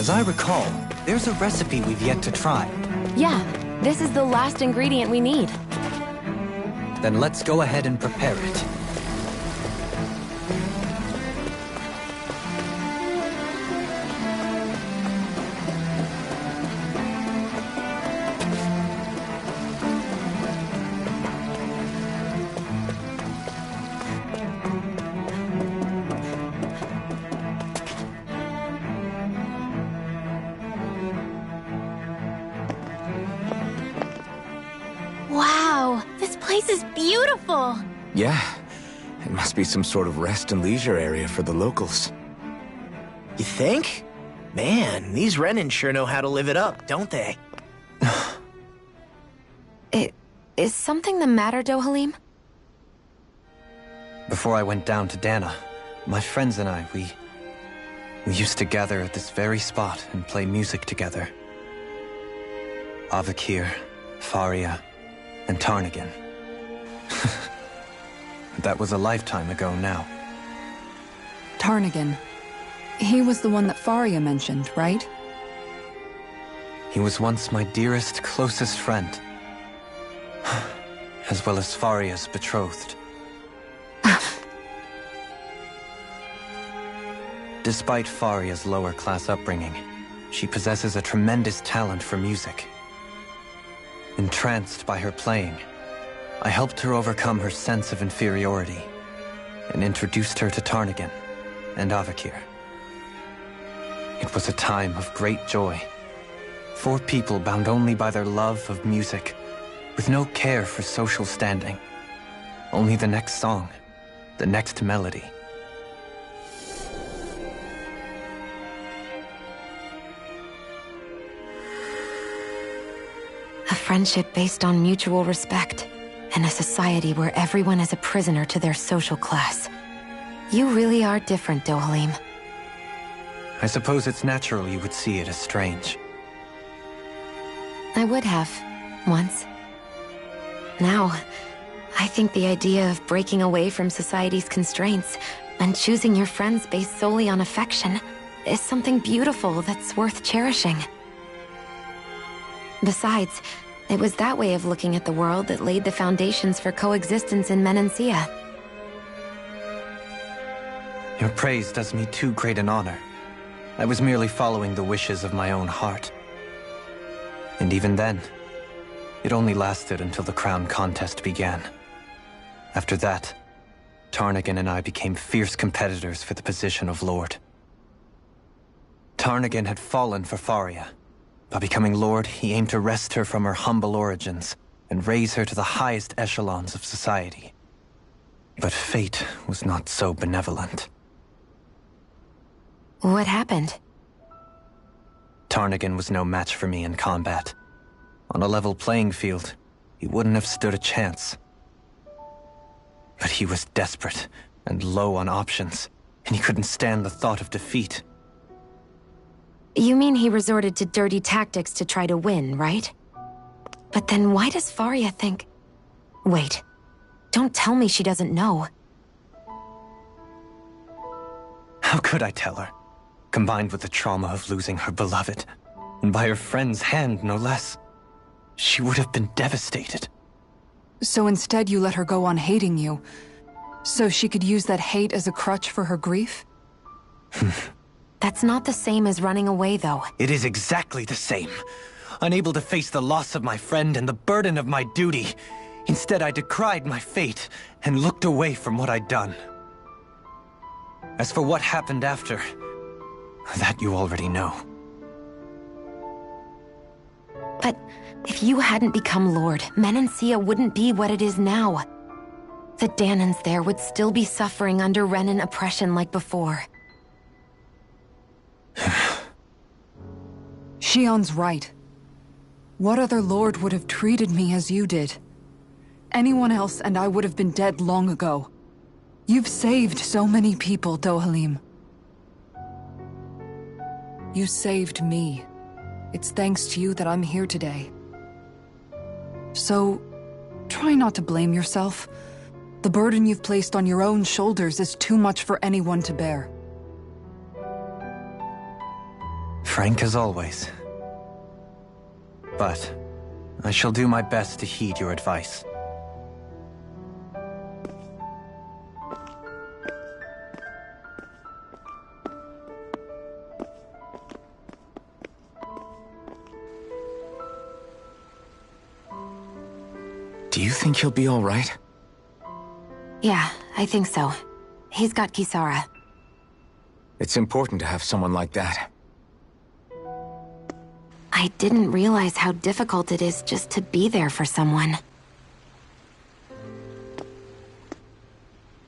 As I recall, there's a recipe we've yet to try. Yeah, this is the last ingredient we need. Then let's go ahead and prepare it. Wow, this place is beautiful! Yeah, it must be some sort of rest and leisure area for the locals. You think? Man, these Renin sure know how to live it up, don't they? Is something the matter, Dohalim? Before I went down to Dana, my friends and I, we used to gather at this very spot and play music together. Avakir, Faria, and Tarnagan. That was a lifetime ago now. Tarnagan. He was the one that Faria mentioned, right? He was once my dearest, closest friend. As well as Faria's betrothed. Despite Faria's lower-class upbringing, she possesses a tremendous talent for music. Entranced by her playing, I helped her overcome her sense of inferiority and introduced her to Tarnagan and Avakir. It was a time of great joy. 4 people bound only by their love of music, with no care for social standing. Only the next song, the next melody. A friendship based on mutual respect, in a society where everyone is a prisoner to their social class. You really are different, Dohalim. I suppose it's natural you would see it as strange. I would have, once. Now, I think the idea of breaking away from society's constraints and choosing your friends based solely on affection is something beautiful that's worth cherishing. Besides, it was that way of looking at the world that laid the foundations for coexistence in Menancia. Your praise does me too great an honor. I was merely following the wishes of my own heart. And even then, it only lasted until the crown contest began. After that, Tarnagan and I became fierce competitors for the position of Lord. Tarnagan had fallen for Faria. By becoming Lord, he aimed to wrest her from her humble origins and raise her to the highest echelons of society. But fate was not so benevolent. What happened? Tarnagan was no match for me in combat. On a level playing field, he wouldn't have stood a chance. But he was desperate and low on options, and he couldn't stand the thought of defeat. You mean he resorted to dirty tactics to try to win, right? But then why does Faria think... Wait, don't tell me she doesn't know. How could I tell her? Combined with the trauma of losing her beloved, and by her friend's hand, no less, she would have been devastated. So instead you let her go on hating you, so she could use that hate as a crutch for her grief? That's not the same as running away, though. It is exactly the same. Unable to face the loss of my friend and the burden of my duty, instead I decried my fate and looked away from what I'd done. As for what happened after, that you already know. But if you hadn't become Lord, Menancia wouldn't be what it is now. The Danans there would still be suffering under Renin oppression like before. Shion's right. What other lord would have treated me as you did? Anyone else and I would have been dead long ago. You've saved so many people, Dohalim. You saved me. It's thanks to you that I'm here today. So, try not to blame yourself. The burden you've placed on your own shoulders is too much for anyone to bear. Frank as always. But I shall do my best to heed your advice. Do you think he'll be all right? Yeah, I think so. He's got Kisara. It's important to have someone like that. I didn't realize how difficult it is just to be there for someone.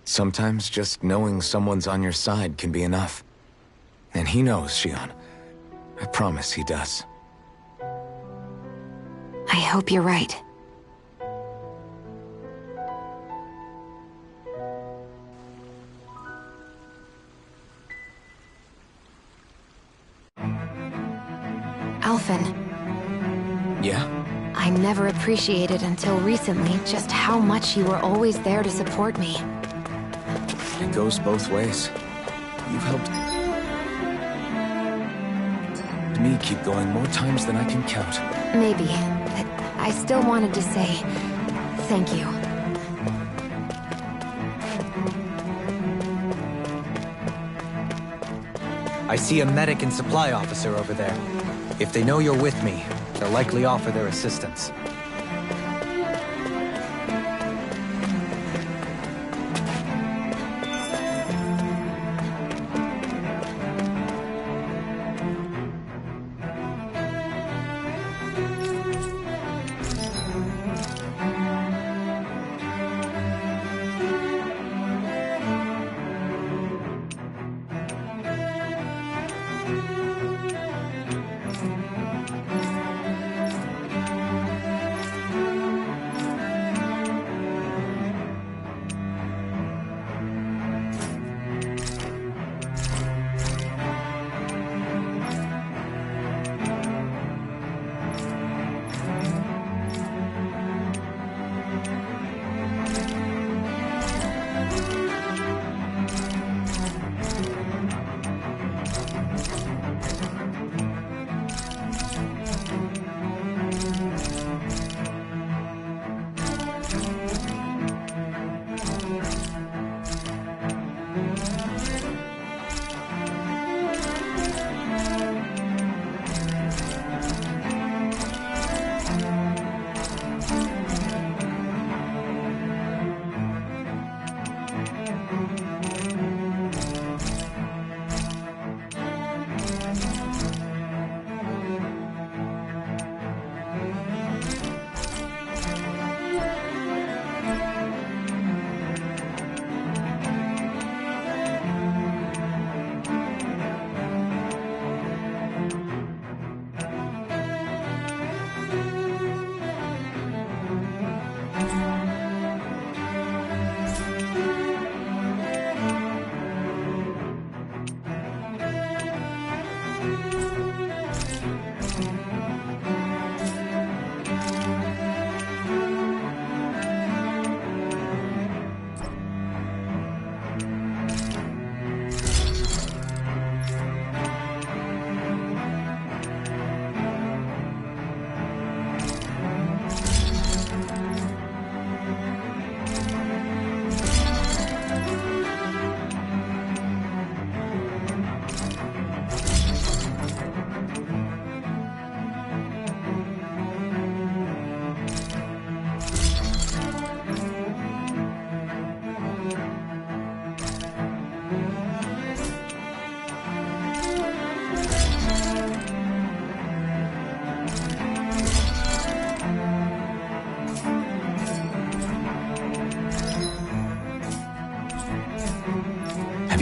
Sometimes just knowing someone's on your side can be enough. And he knows, Shion. I promise he does. I hope you're right. Alphen. Yeah? I never appreciated until recently just how much you were always there to support me. It goes both ways. You've helped me keep going more times than I can count. Maybe, but I still wanted to say thank you. I see a medic and supply officer over there. If they know you're with me, they'll likely offer their assistance.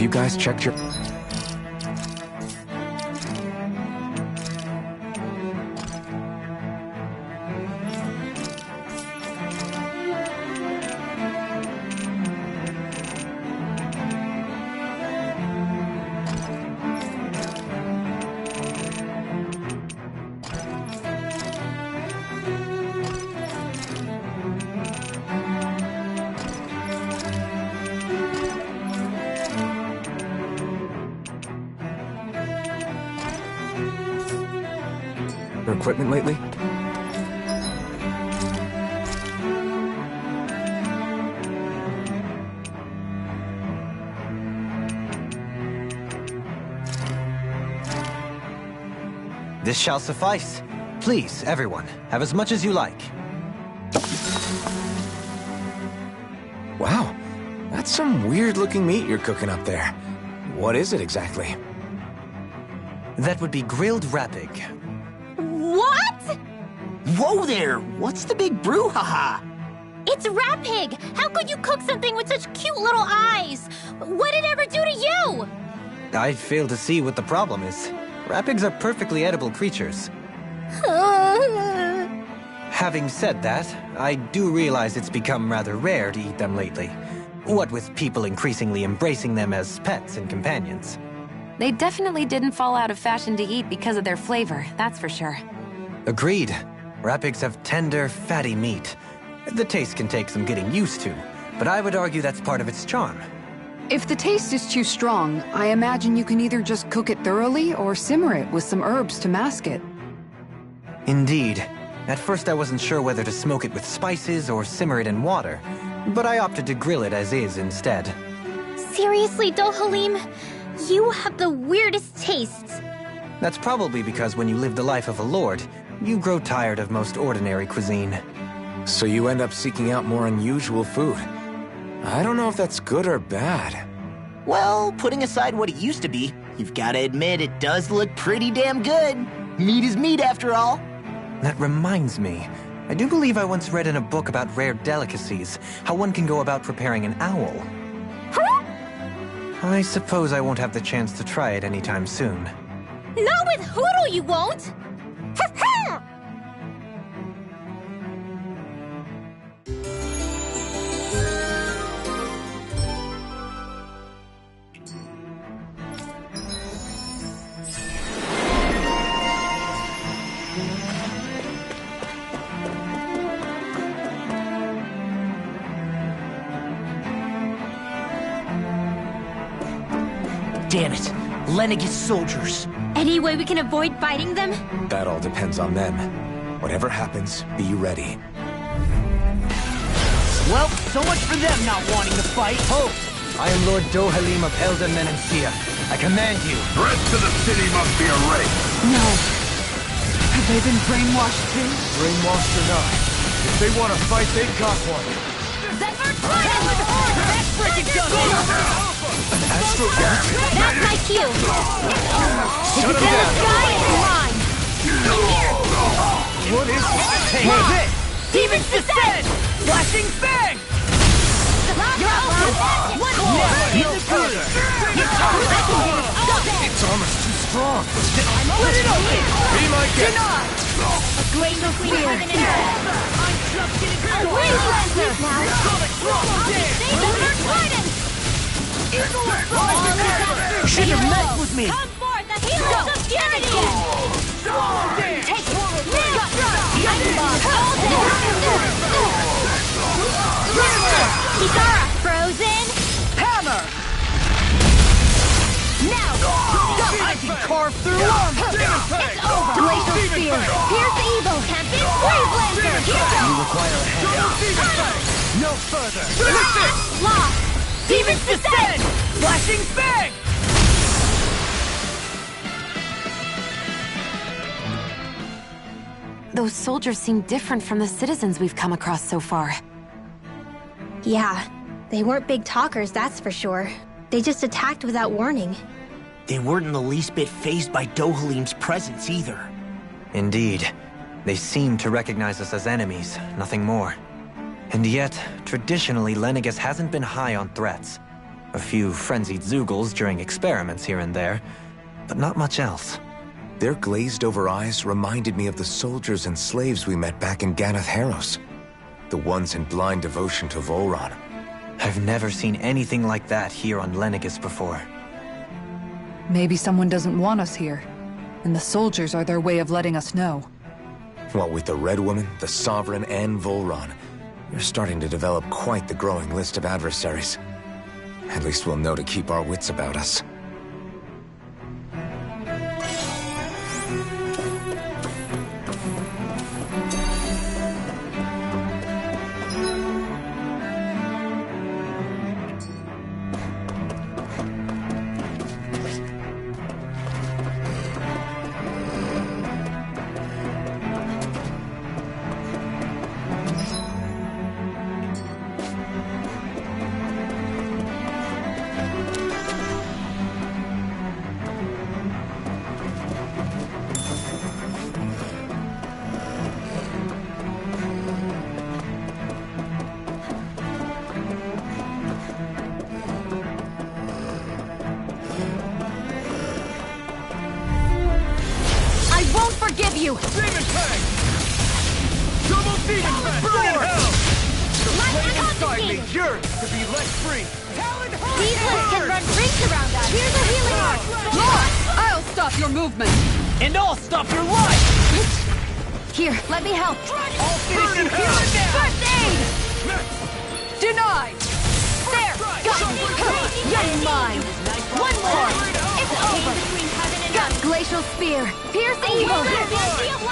Have you guys checked your... equipment lately? This shall suffice. Please, everyone, have as much as you like. Wow, that's some weird-looking meat you're cooking up there. What is it exactly? That would be grilled rapig. What? Whoa there! What's the big brouhaha? It's rapig! How could you cook something with such cute little eyes? What did it ever do to you? I fail to see what the problem is. Rapigs are perfectly edible creatures. Having said that, I do realize it's become rather rare to eat them lately. What with people increasingly embracing them as pets and companions. They definitely didn't fall out of fashion to eat because of their flavor, that's for sure. Agreed. Rapigs have tender, fatty meat. The taste can take some getting used to, but I would argue that's part of its charm. If the taste is too strong, I imagine you can either just cook it thoroughly or simmer it with some herbs to mask it. Indeed. At first I wasn't sure whether to smoke it with spices or simmer it in water, but I opted to grill it as is instead. Seriously, Dohalim? You have the weirdest tastes. That's probably because when you live the life of a lord, you grow tired of most ordinary cuisine. So you end up seeking out more unusual food. I don't know if that's good or bad. Well, putting aside what it used to be, you've got to admit it does look pretty damn good. Meat is meat, after all. That reminds me. I do believe I once read in a book about rare delicacies, how one can go about preparing an owl. Huh? I suppose I won't have the chance to try it anytime soon. Not with Hoodle, you won't! Damn it. Lenegis soldiers. Any way we can avoid fighting them? That all depends on them. Whatever happens, be ready. Well, so much for them not wanting to fight. Halt! I am Lord Dohalim of Elden Menencia. I command you. The rest of the city must be erased. No. Have they been brainwashed too? Brainwashed or not, if they want to fight, they got one. That's freaking done! Astral damage? That's my cue! Shut him down! Sky and run! What is this? Hey, What? this! Demons descend! Flashing fang! You're open! One more! No further! Its armor's too strong. Split it open! Be my guest. A grace of fear! A great lancer! Shouldn't have messed with me. Come forth, the heroes of purity! Take it! Kikara, frozen! Hammer! Now! I can carve through armor! It's over! Glacial spear! Here's the evil! Captain Brave Lancer! You require a hand. No further! Lost! Demons descend! Flashing fang! Those soldiers seem different from the citizens we've come across so far. Yeah, they weren't big talkers, that's for sure. They just attacked without warning. They weren't in the least bit fazed by Dohalim's presence either. Indeed. They seem to recognize us as enemies, nothing more. And yet, traditionally, Lenegis hasn't been high on threats. A few frenzied Zeugles during experiments here and there, but not much else. Their glazed-over eyes reminded me of the soldiers and slaves we met back in Ganath Haros. The ones in blind devotion to Volron. I've never seen anything like that here on Lenegis before. Maybe someone doesn't want us here, and the soldiers are their way of letting us know. What with the Red Woman, the Sovereign, and Volron, you're starting to develop quite the growing list of adversaries. At least we'll know to keep our wits about us. inside me yearns to be let free. These lists can run rings around us. Here's a healing arc. Look! I'll stop your movement! And I'll stop your life! Here, let me help. I'll finish you here and now! First aid! Denied! There! Got me! You're mine! One more! It's over! Between heaven and earth. Glacial Spear! Pierce evil!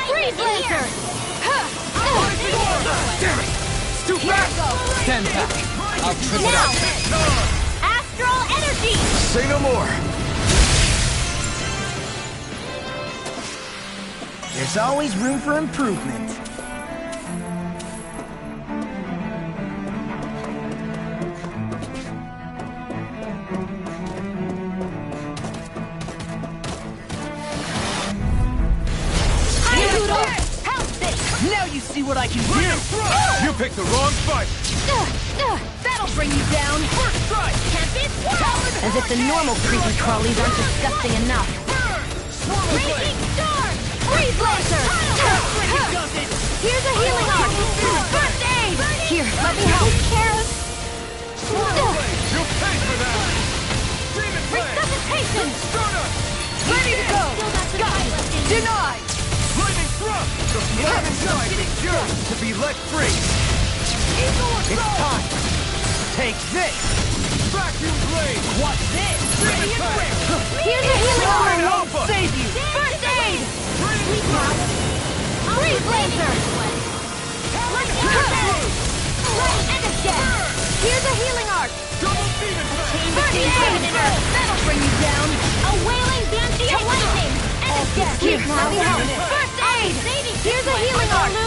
Freeze Lancer! Damn it! It's too fast! 10 pack. I'll trip it Now! up. Astral Energy! Say no more. There's always room for improvement. Now you see what I can do! You picked the wrong fight. That'll bring you down! First strike! Tempest Whirl! As if the normal creepy crawlies aren't disgusting enough. Raging Storm! Freeze Lancer! Here's a healing arc! First aid! Here, let me help. You'll pay for that. Demon Blade. Resuscitation! Stunner. Ready to go! Still got some fight left in you. Denied! Lightning thrust. The flame inside me yearns to be let free. It's time! Take this! Vacuum blade. What's this? Demon Blade. Here's a healing arc! Blade Alpha. Save you! First aid! Freeze blade. Freeze Lancer! And again! Here's a healing arc! Double demon blade. First aid! That'll bring you down! A wailing Banshee of lightning! And again! Here, let me help. First aid! Here's a healing arc! A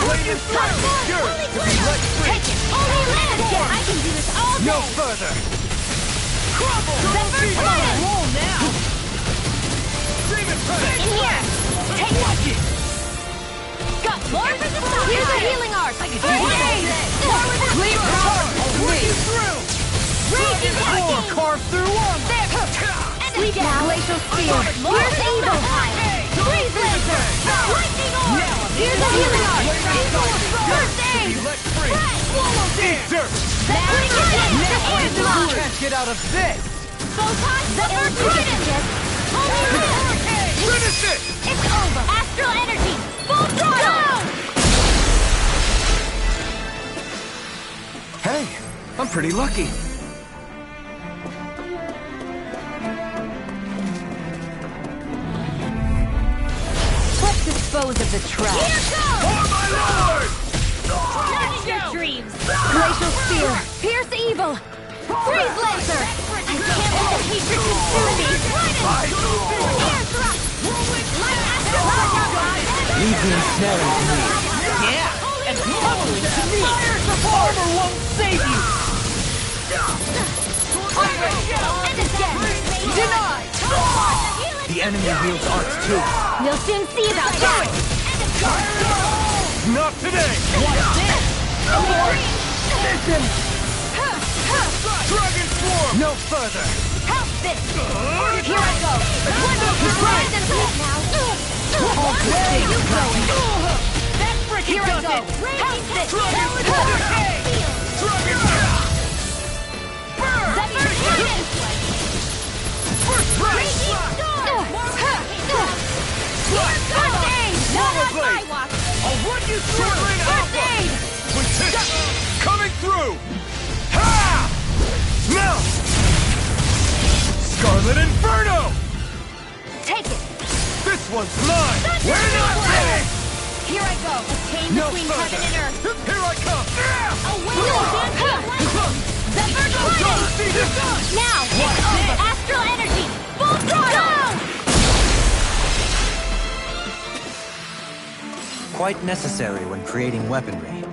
blade strike yearns to be let free. Take it! Only land again! I can do this all day! No further. Crumble. Zephyr Trident! Roll now! Demon blade. In here! Take it! Got more for the side! Here's a healing arc! First aid! More with a Leave her hard! Working through. Raging Or lightning! carve through one! There! And again! Glacial Spear! Here's evil! Freeze Lancer! Lightning orb! Here's a healing arc! First aid! Be let free. Swallow Eat dirt. You can't get out of this! Photon Zephyr Trident! Only land! Finish it. It's over! Astral Energy! Full throttle! Hey, I'm pretty lucky. Let's dispose of the trap. Here goes! For my lord! Not in your dreams! Glacial Spear! Pierce evil! Freeze Lancer! I can't let the hatred consume me! Air thrust! Light astral! Leave the ensnaring to me. Yeah! And humbling to me! Armor won't save you! And again! Denied! The enemy wields arts too. We'll soon see about that! Not today. What's this? Listen! Dragon Swarm. No further! Help this! Here I go! One more surprise and peace now! Where are you going? That frickin' Here I does go! it! Help this! Dragon Zephyr Trident! First strike. Raging Storm! First aid! Not on my watch! I'll run you through. First aid! With this coming through. Ha! Now. Scarlet Inferno. Take it! This one's mine. We're not finished. Here I go! Attain No between further. heaven and earth! Here I come. A wailing Banshee of lightning! Zephyr Trident! Now! It's over! Astral Energy! Full throttle! Quite necessary when creating weaponry.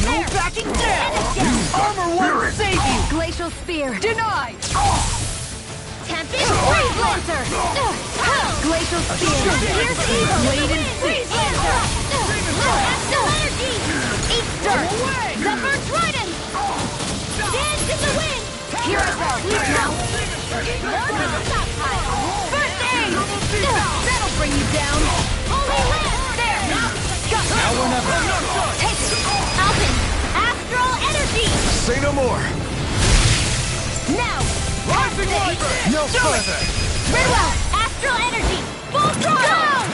No backing down! Armor won't save you! Glacial Spear! Denied! Tempest Freeze Lancer! Glacial Spear! Here's evil! Blade and Freeze Lancer! First aid! That'll bring you down! Holy Land! There! Now or never. Take it! Alpin! Astral Energy! Say no more. Now! Rising Wyvern! No further. Ridwell! Astral Energy! Full throttle!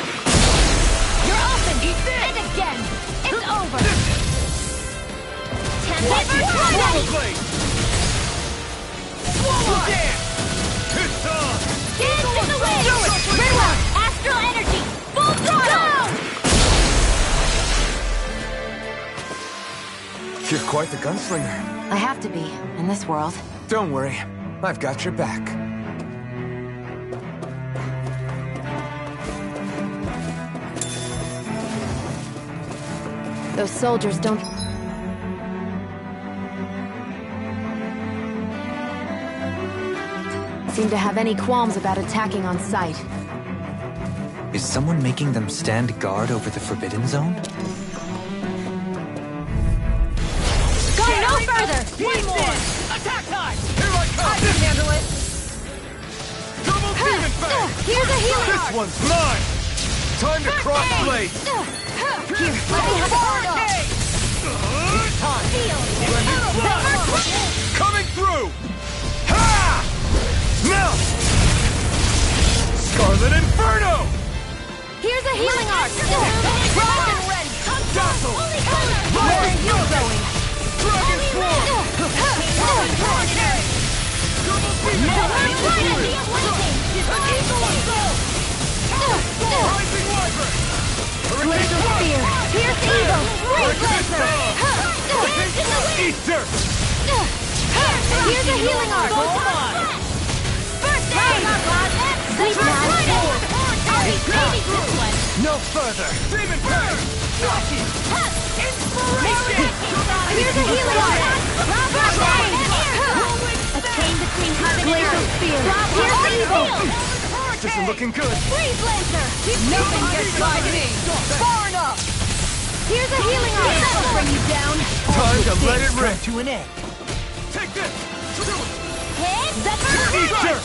You're open! And again! It's over! Tempest Swallow Trident! Blade! Swallow Dance! It's on! Get in the way! Ridwell! Astral Energy! Full throttle! You're quite the gunslinger. I have to be, in this world. Don't worry. I've got your back. Those soldiers don't... seem to have any qualms about attacking on sight. Is someone making them stand guard over the Forbidden Zone? Go no further! One more! Attack time! Here I come! I can handle it! Double Demon Fang! Here's a healing This arc! one's mine! Time to cross blade! Here, let me have a hard off! It's time! Feel! Coming through! Ha! Now! Scarlet Inferno! Here's a healing arc! Rock and ready! Dazzle! Where are you going? Dragon Swarm! Rising Wyvern! Glacial Spear! Pierce Eagle! Freeze Lancer! Eater! Here's a healing arc! First aid! Sleep now! No further! Demon Fang! Watch it! Inspiration! Here's a healing arc! First aid! A chain between heaven and Glacial earth! Spear! Pierce Eagle! This isn't looking good. Freeze Lancer! Nothing gets by me! Far enough! Here's a healing arc! That'll bring you down! Time to let it rip. To an end. Take this! Hit the Eater!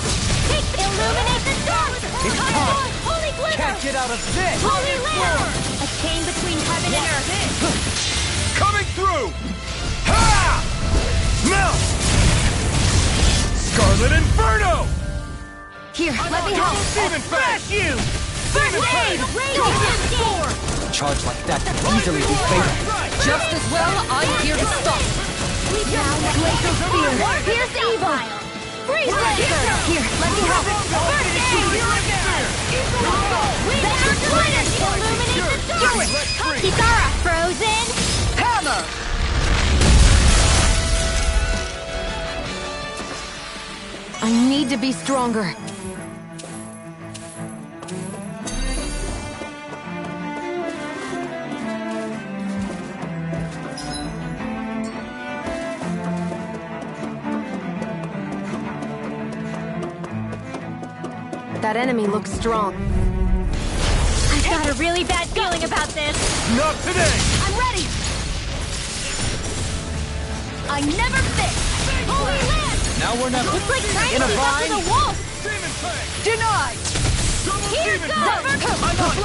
Illuminate the dark! It's time. Holy Glitter! Can't get out of this! Holy Lamp! A chain between heaven and earth! Coming through! Ha! Now! Scarlet Inferno! Here, let me help! Demon Fang! you! First aid! Sword! A charge like that could easily be fatal. Just as well, I'm here to stop. Glacial Spear! Pierce Evil! Freeze Lancer! Here, let me help! First aid! Vector Glitter! Illuminate the dark! Kisara! Frozen! Hammer! I need to be stronger. That enemy looks strong. I've got a really bad feeling about this. Not today! I'm ready! I never fit! Holy Land! Now or never. It's like trying In to a keep up bind? with a wolf! Demon Fang! Denied! Double Here Demon goes! Fang! I'm on it!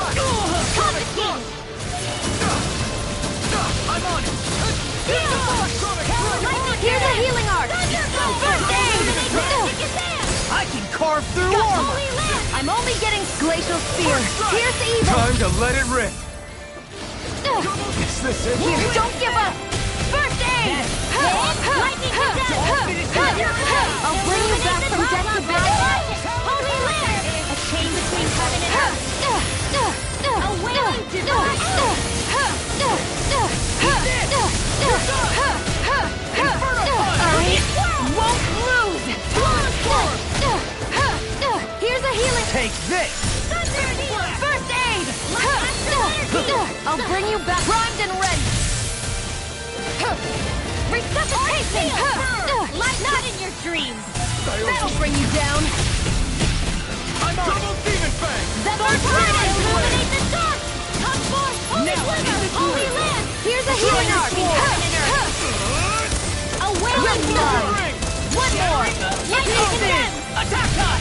Confiscate! I'm on it! Here's a healing arc! First aid! I can carve through armor! Holy Land! I'm only getting Glacial Spear. Pierce Evil! Time to let it rip. Is this it? Here, don't give up! First aid! Lightning to death! I'll bring you back from death to death. Holy Land! A chain between heaven and earth! A wailing divine! Won't lose! Here's a healing... Take this! First aid! I'll bring you back primed and ready. Resuscitation! Not in your dreams! That'll bring you down! I'm on Double Demon Fang! Vector Trident! Illuminate the dark! Come forth! Holy Glitter! Holy Land! Here's a healing arc! A wailing blow! One more! Lightning condemned! Attack time!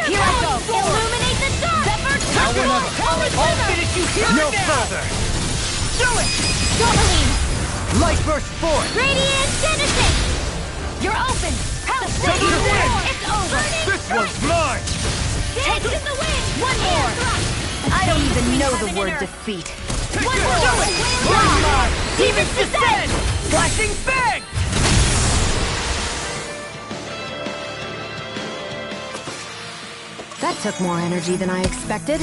Here I go! Illuminate the dark! Zephyr, Now or never. Holy I'll Quiver! finish you here No and now! further! Do it! Doubling! Light burst forth! Radiant Genesis! You're open! Help! Double win! It's over! This one's mine! Take in the wind! One more! I don't even know the word defeat. One more! Demons descend! Flashing bang! That took more energy than I expected.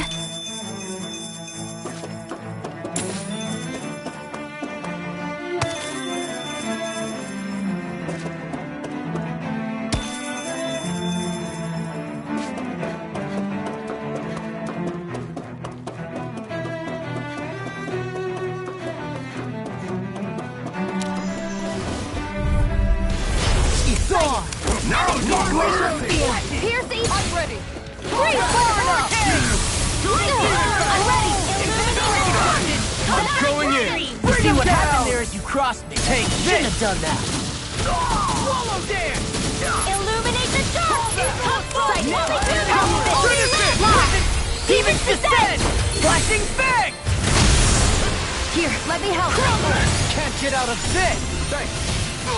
Pierce each! I'm ready! Freeze Florida! I'm ready! I'm going in! See what happened there as you crossed me. Take this! Shouldn't have done that. Swallow dance! Illuminate the dark! Sight! Finish it! Demons descend! Flashing bang! Here, let me help. Can't get out of this! Thanks.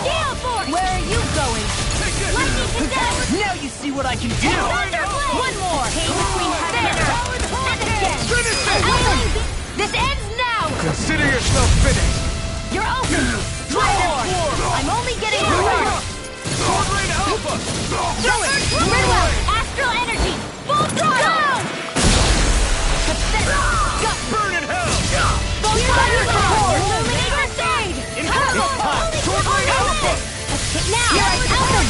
Gale Force! Where are you going? Lightning descend! Now you see what I can do! One more! Came between heaven and earth! And again! Finish it! This ends now! Consider yourself finished! You're open! Try more! I'm only getting started! Sword Rain Alpha! Do it! Ridwell! Astral energy! Full throttle! Got burn in hell! Full throttle! Illuminate the shade! It's time! Sword Rain Alpha! Now! Alpha!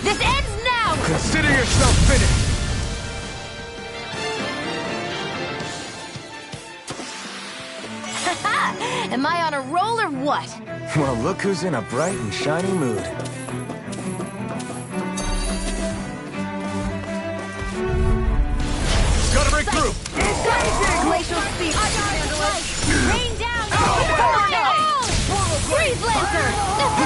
This ends now! Consider yourself finished! Am I on a roll or what? Well, look who's in a bright and shiny mood. Gotta break through! Glacial speed! Rain down! Freeze Lancer!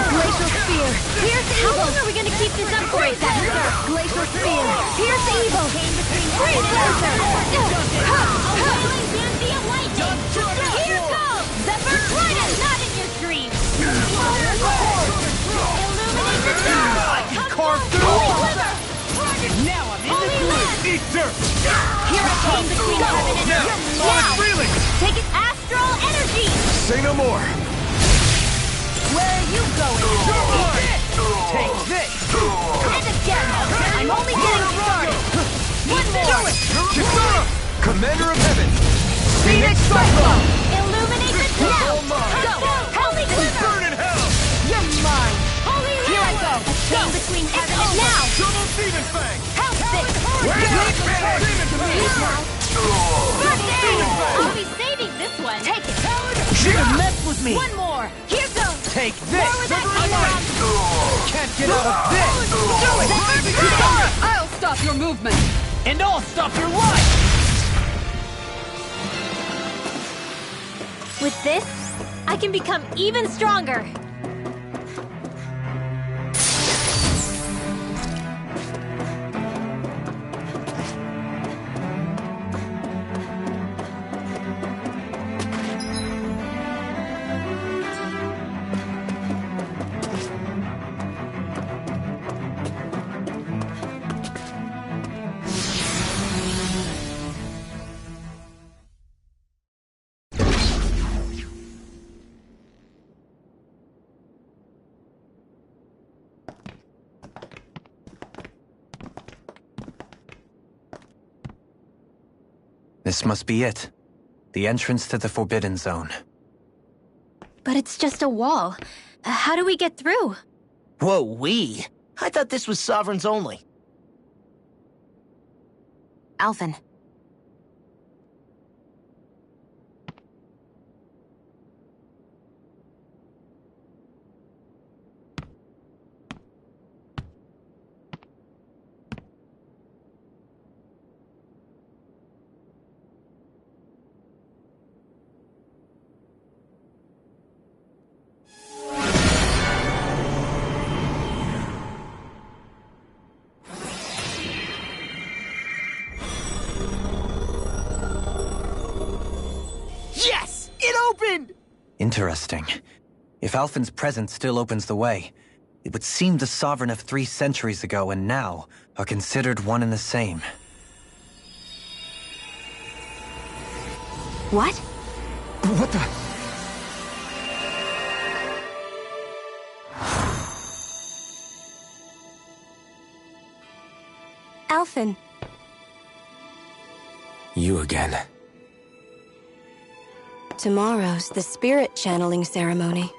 Glacial Spear! Pierce Evil! How long are we gonna keep this up for, Glacial Spear! Pierce Evil! Freeze Lancer! Here goes! Zephyr Trident! Not in your dreams! Illuminate the dark! Carve through! Now I'm in the groove! Eat dirt! Here I came between heaven and earth! Now! Reeling! Take it astral energy! Say no more. Where are you going? Take this! And again! I'm only getting started! One more! Kisara! Commander of Heaven! Phoenix Cyclone! Illuminate the now! Go! Holy Quiver! Burn in hell! You're mine! Holy Here I go! Came between heaven and now! Double Demon Fang! Help this! I'll be saving this one! Take it! Should have messed with me! One more! Here goes! Take this! More with that Iron! Can't get out of this! I'll stop your movement! And I'll stop your life! With this, I can become even stronger! This must be it. The entrance to the Forbidden Zone. But it's just a wall. How do we get through? Whoa, we? I thought this was Sovereigns only. Alphen. Interesting. If Alphen's presence still opens the way, it would seem the Sovereign of 3 centuries ago and now are considered one and the same. What? What the? Alphen. You again. Tomorrow's the spirit channeling ceremony.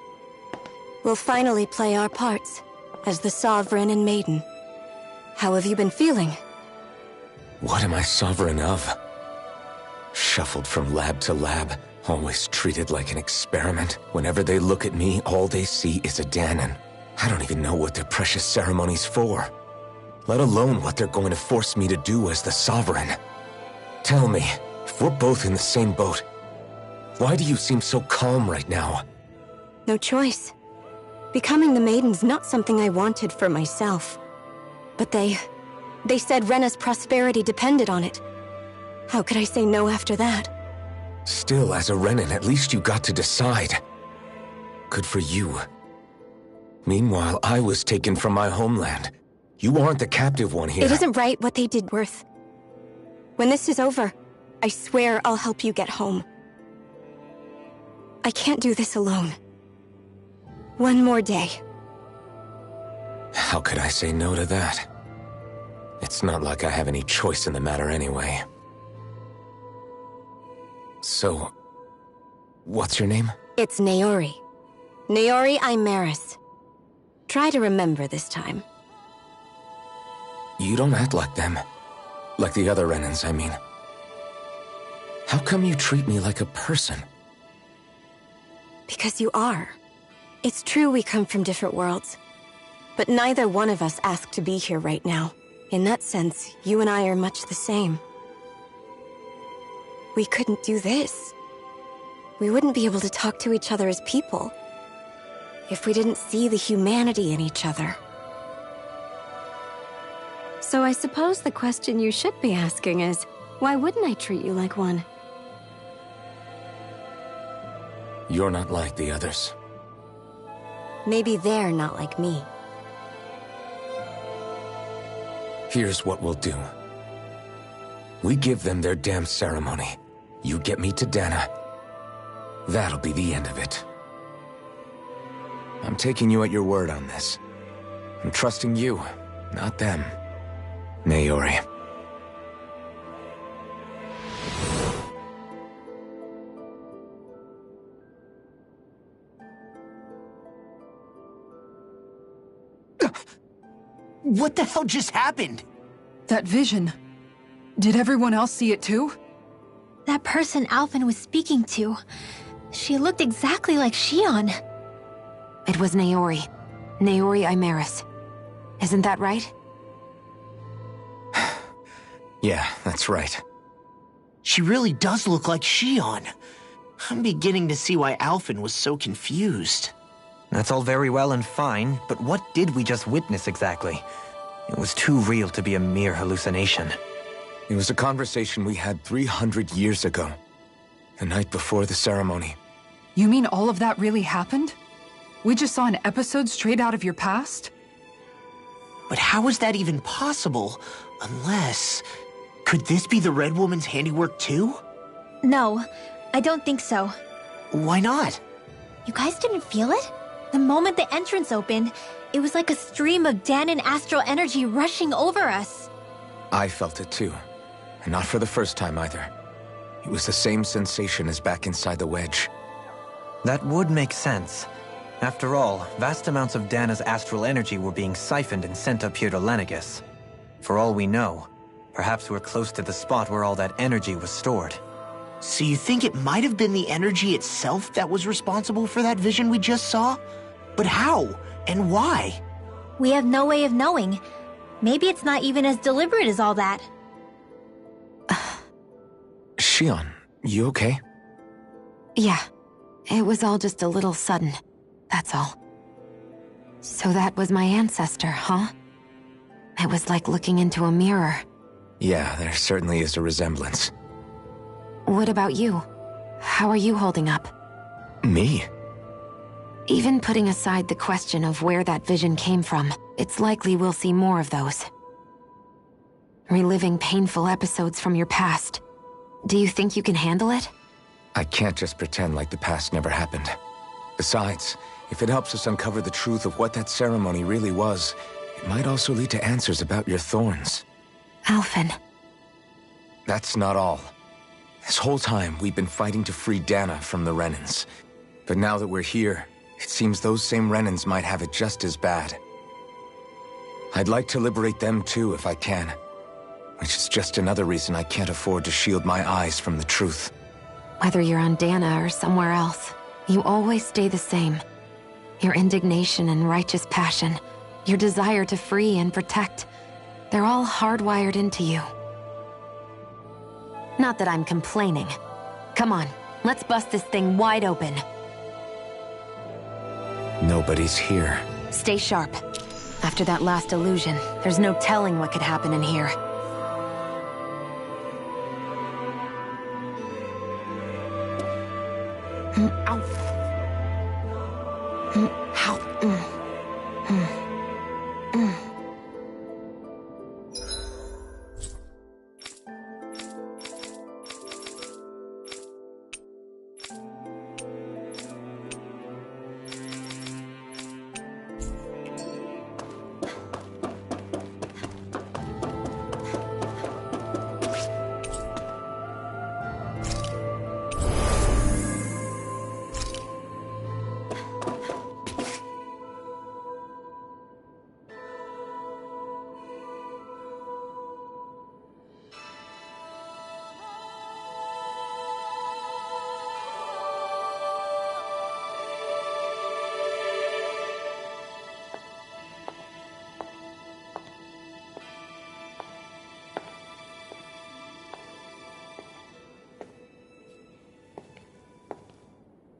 We'll finally play our parts as the Sovereign and Maiden. How have you been feeling? What am I sovereign of? Shuffled from lab to lab, always treated like an experiment. Whenever they look at me, all they see is a Dahnan. I don't even know what their precious ceremony's for, let alone what they're going to force me to do as the Sovereign. Tell me, if we're both in the same boat, why do you seem so calm right now? No choice. Becoming the Maiden's not something I wanted for myself. But they said Rena's prosperity depended on it. How could I say no after that? Still, as a Renan, at least you got to decide. Good for you. Meanwhile, I was taken from my homeland. You aren't the captive one here. It isn't right what they did, Worth. When this is over, I swear I'll help you get home. I can't do this alone. One more day. How could I say no to that? It's not like I have any choice in the matter anyway. So, what's your name? It's Naori. Naori Imaris. Try to remember this time. You don't act like them. Like the other Renans, I mean. How come you treat me like a person? Because you are. It's true we come from different worlds. But neither one of us asked to be here right now. In that sense, you and I are much the same. We couldn't do this. We wouldn't be able to talk to each other as people if we didn't see the humanity in each other. So I suppose the question you should be asking is, why wouldn't I treat you like one? You're not like the others. Maybe they're not like me. Here's what we'll do. We give them their damn ceremony. You get me to Dana. That'll be the end of it. I'm taking you at your word on this. I'm trusting you, not them. Naori. What the hell just happened? That vision. Did everyone else see it too? That person Alphen was speaking to, she looked exactly like Shion. It was Naori. Naori Imaris. Isn't that right? Yeah, that's right. She really does look like Shion. I'm beginning to see why Alphen was so confused. That's all very well and fine, but what did we just witness exactly? It was too real to be a mere hallucination. It was a conversation we had 300 years ago. The night before the ceremony. You mean all of that really happened? We just saw an episode straight out of your past? But how is that even possible? Unless... Could this be the Red Woman's handiwork too? No, I don't think so. Why not? You guys didn't feel it? The moment the entrance opened, it was like a stream of Dahnan astral energy rushing over us. I felt it too. And not for the first time either. It was the same sensation as back inside the wedge. That would make sense. After all, vast amounts of Dana's astral energy were being siphoned and sent up here to Lenegus. For all we know, perhaps we're close to the spot where all that energy was stored. So you think it might have been the energy itself that was responsible for that vision we just saw? But how? And why? We have no way of knowing. Maybe it's not even as deliberate as all that. Shion, you okay? Yeah. It was all just a little sudden. That's all. So that was my ancestor, huh? It was like looking into a mirror. Yeah, there certainly is a resemblance. What about you? How are you holding up? Me? Even putting aside the question of where that vision came from, it's likely we'll see more of those. Reliving painful episodes from your past. Do you think you can handle it? I can't just pretend like the past never happened. Besides, if it helps us uncover the truth of what that ceremony really was, it might also lead to answers about your thorns. Alphen. That's not all. This whole time, we've been fighting to free Dana from the Renans. But now that we're here, it seems those same Renans might have it just as bad. I'd like to liberate them too if I can. Which is just another reason I can't afford to shield my eyes from the truth. Whether you're on Dana or somewhere else, you always stay the same. Your indignation and righteous passion, your desire to free and protect, they're all hardwired into you. Not that I'm complaining. Come on, let's bust this thing wide open. Nobody's here. Stay sharp. After that last illusion, there's no telling what could happen in here. Ow.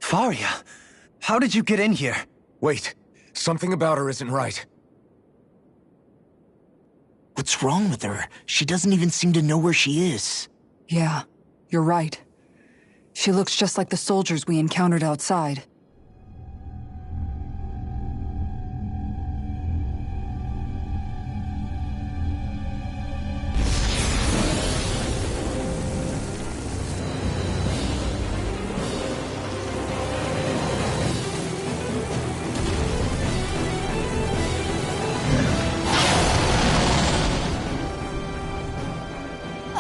Faria, how did you get in here? Wait, something about her isn't right. What's wrong with her? She doesn't even seem to know where she is. Yeah, you're right. She looks just like the soldiers we encountered outside.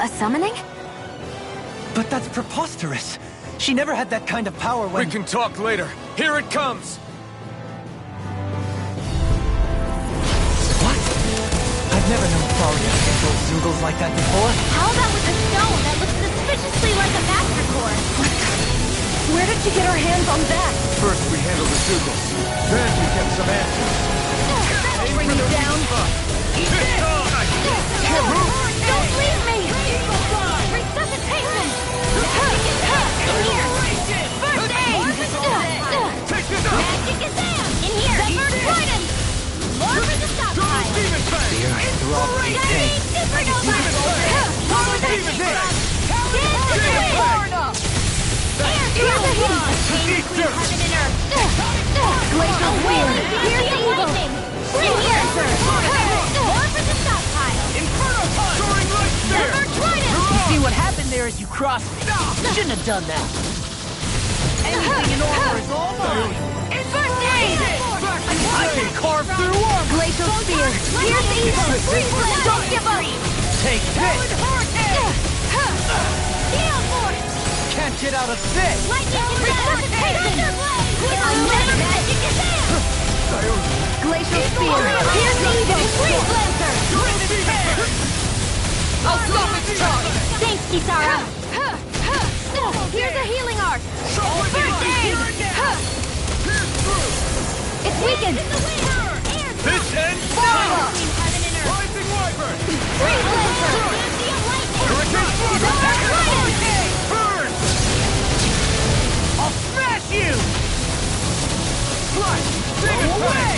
A summoning? But that's preposterous. She never had that kind of power when— We can talk later. Here it comes! What? I've never known Faria to control singles like that before. How about with a stone that looks suspiciously like a master core? Where did she get her hands on that? First we handle the singles. Then we get some answers. That'll bring you down. Don't leave me! Resuscitation! In here! First aid! Magic is down! In here! Zephyr Trident! More for the stop pile! Inspiration! Supernova! Forward that shit! Here's the heat! Between heaven and earth! Glacial Spear! Here's the lightning! In here! More for the stop pile! Inferno punch! Soaring light spear! Zephyr Trident! See what happened there as you crossed me. Shouldn't have done that. Anything in order is all mine. First aid! I can carve through armor. Glacial Spear! Here's evil! Don't give up! Take this. Steel Force! Can't get out of this. Lightning Resuscitation! Magic is down! Glacial Spear! Here's evil! Freeze Lancer! I'll stop its charge. Thanks, Kisara! Here's a healing art! First aid! It's weakened! This ends now. Rising Wyvern. Freeze Lancer! Hurricane Burn. I'll smash you. Flush. Demon away.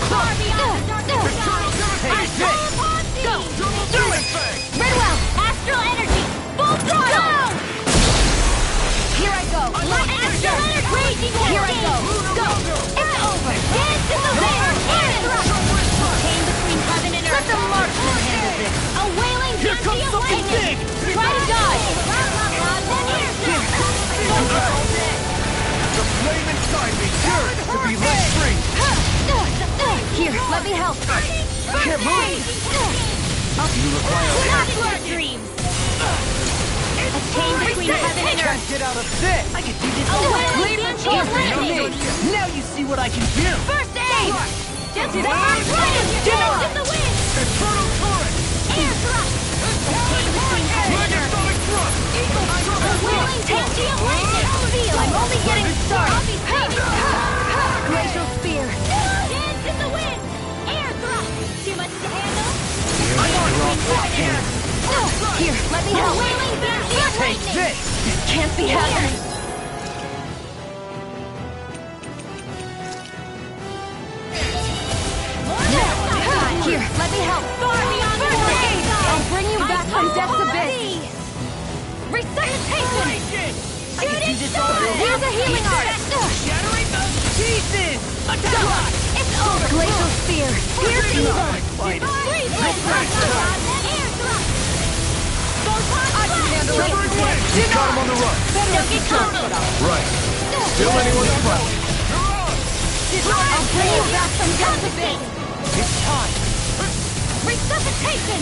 Far beyond the darkness shine! Take this. Go! Demon Fang. Redwell! Astral Energy! Full throttle! Here I go! Astral Energy! Here I go! Go! It's over! Dance in the wind! Came between heaven and earth. Let the marksman handle this. A wailing Here dance comes of something lightning. big! Try to dodge. The flame inside me yearns to be let free! Here, let me help. Can't move! You require Not in your dreams. A chain between heaven and Can't earth. get out of this! I can do this A all wailing dance of lightning. Now you see what I can do! First aid. Just the first blade. Dance in the wind. Inferno turret! Air thrust. A chain between heaven and earth. Megasonic thrust! A wailing dance of lightning. I'm only getting started. Glacial spear. Dance in the wind. Air thrust. Too much to handle. Here, let me A help. wailing dance of Take lightning. this! This can't be happening. Here, let me help. Far beyond the horizon. I'll bring you back from death's abyss. Resuscitation. I can do this all day! Here's a healing art. Shattering those pieces! Attack! It's over. Glacial spear. Here's evil. Fight! Freeze with thrust. Air thrust. Severing wind! Got him on the run! Don't get caught. Right. Still anyone's problem. I'll bring you back from death's abyss. It's time! Resuscitation.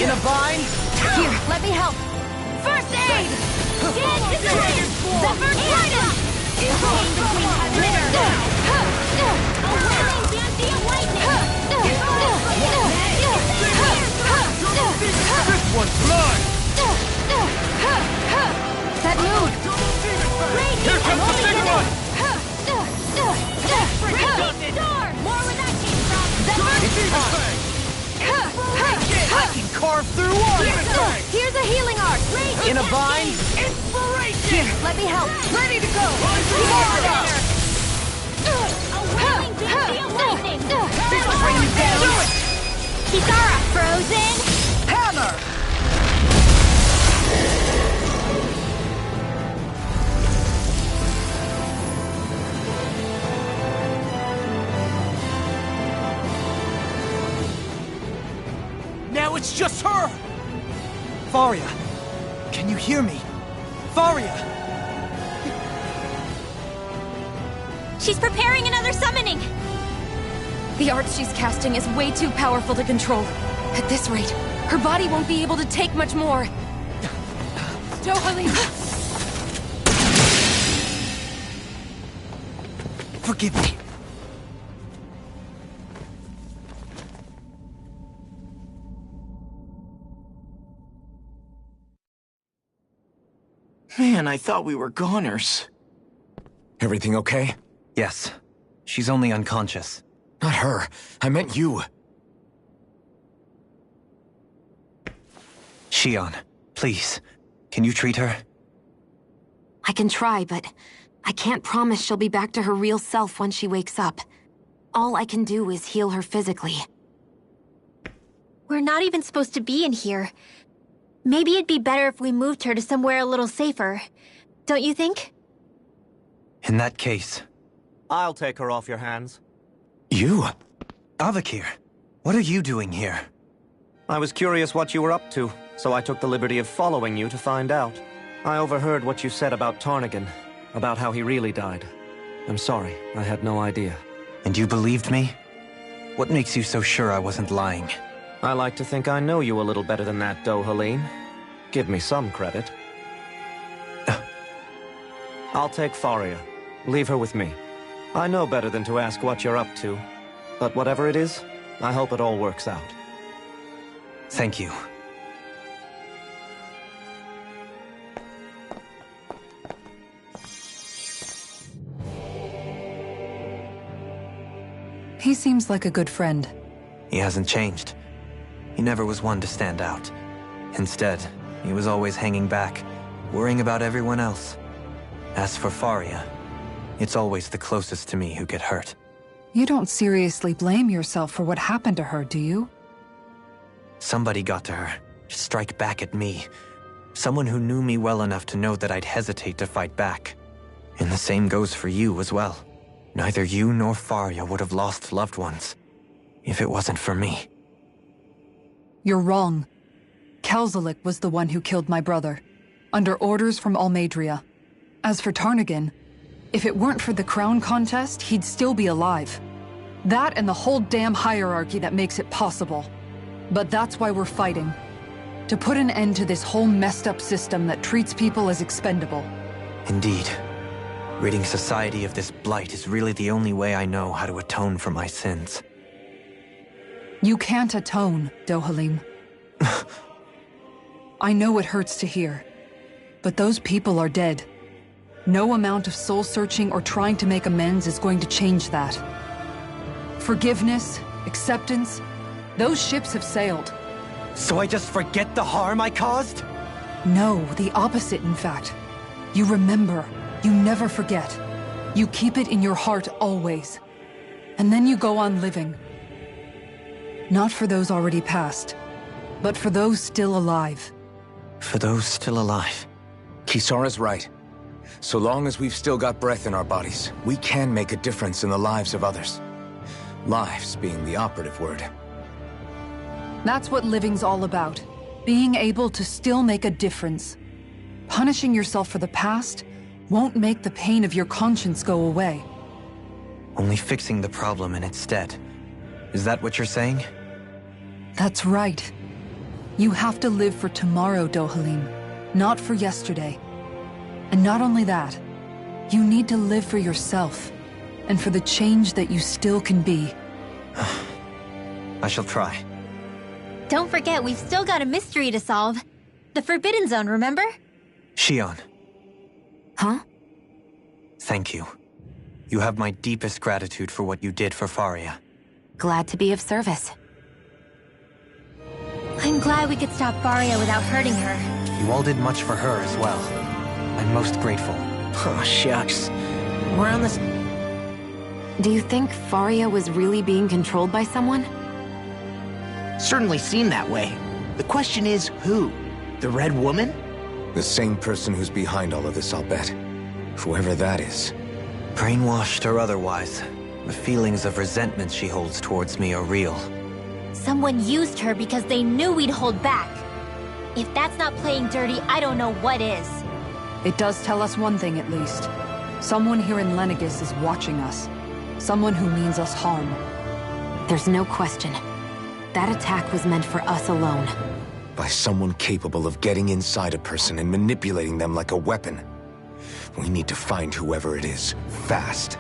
In a bind? Here, let me help. First aid. Dance in the wind. Zephyr Trident. A chain between heaven and earth. A wailing dance of lightning. This one's mine! That mood. Here comes the big one! Radiant star. More where that came from. Demon Fang! I can carve through water! Here's a healing art. In a bind? Inspiration! Here, let me help. Ready to go. A wailing dance of lightning. This will bring you down. Kisara, frozen. Hammer! Now it's just her! Faria, can you hear me? Faria! She's preparing another summoning. The art she's casting is way too powerful to control. At this rate, her body won't be able to take much more. Dohalim! Forgive me. Man, I thought we were goners. Everything okay? Yes. She's only unconscious. Not her. I meant you. Shion, please. Can you treat her? I can try, but I can't promise she'll be back to her real self when she wakes up. All I can do is heal her physically. We're not even supposed to be in here. Maybe it'd be better if we moved her to somewhere a little safer. Don't you think? In that case... I'll take her off your hands. You? Avakir, what are you doing here? I was curious what you were up to, so I took the liberty of following you to find out. I overheard what you said about Tarnigan, about how he really died. I'm sorry, I had no idea. And you believed me? What makes you so sure I wasn't lying? I like to think I know you a little better than that, Dohalim. Give me some credit. I'll take Faria. Leave her with me. I know better than to ask what you're up to. But whatever it is, I hope it all works out. Thank you. He seems like a good friend. He hasn't changed. He never was one to stand out. Instead, he was always hanging back, worrying about everyone else. As for Faria, it's always the closest to me who get hurt. You don't seriously blame yourself for what happened to her, do you? Somebody got to her, to strike back at me. Someone who knew me well enough to know that I'd hesitate to fight back. And the same goes for you as well. Neither you nor Faria would have lost loved ones if it wasn't for me. You're wrong. Kelzelik was the one who killed my brother, under orders from Almadria. As for Tarnagin, if it weren't for the crown contest, he'd still be alive. That and the whole damn hierarchy that makes it possible. But that's why we're fighting. To put an end to this whole messed up system that treats people as expendable. Indeed. Ridding society of this blight is really the only way I know how to atone for my sins. You can't atone, Dohalim. I know it hurts to hear, but those people are dead. No amount of soul-searching or trying to make amends is going to change that. Forgiveness, acceptance, those ships have sailed. So I just forget the harm I caused? No, the opposite, in fact. You remember. You never forget. You keep it in your heart always. And then you go on living. Not for those already passed, but for those still alive. For those still alive. Kisara's right. So long as we've still got breath in our bodies, we can make a difference in the lives of others. Lives being the operative word. That's what living's all about. Being able to still make a difference. Punishing yourself for the past won't make the pain of your conscience go away. Only fixing the problem in its stead. Is that what you're saying? That's right. You have to live for tomorrow, Dohalim, not for yesterday. And not only that, you need to live for yourself, and for the change that you still can be. I shall try. Don't forget, we've still got a mystery to solve. The Forbidden Zone, remember? Shion. Huh? Thank you. You have my deepest gratitude for what you did for Faria. Glad to be of service. I'm glad we could stop Faria without hurting her. You all did much for her as well. I'm most grateful. Oh, shucks. We're on this... Do you think Faria was really being controlled by someone? Certainly seemed that way. The question is, who? The Red Woman? The same person who's behind all of this, I'll bet. Whoever that is. Brainwashed or otherwise, the feelings of resentment she holds towards me are real. Someone used her because they knew we'd hold back. If that's not playing dirty, I don't know what is. It does tell us one thing at least. Someone here in Lenegis is watching us. Someone who means us harm. There's no question. That attack was meant for us alone. By someone capable of getting inside a person and manipulating them like a weapon. We need to find whoever it is, fast.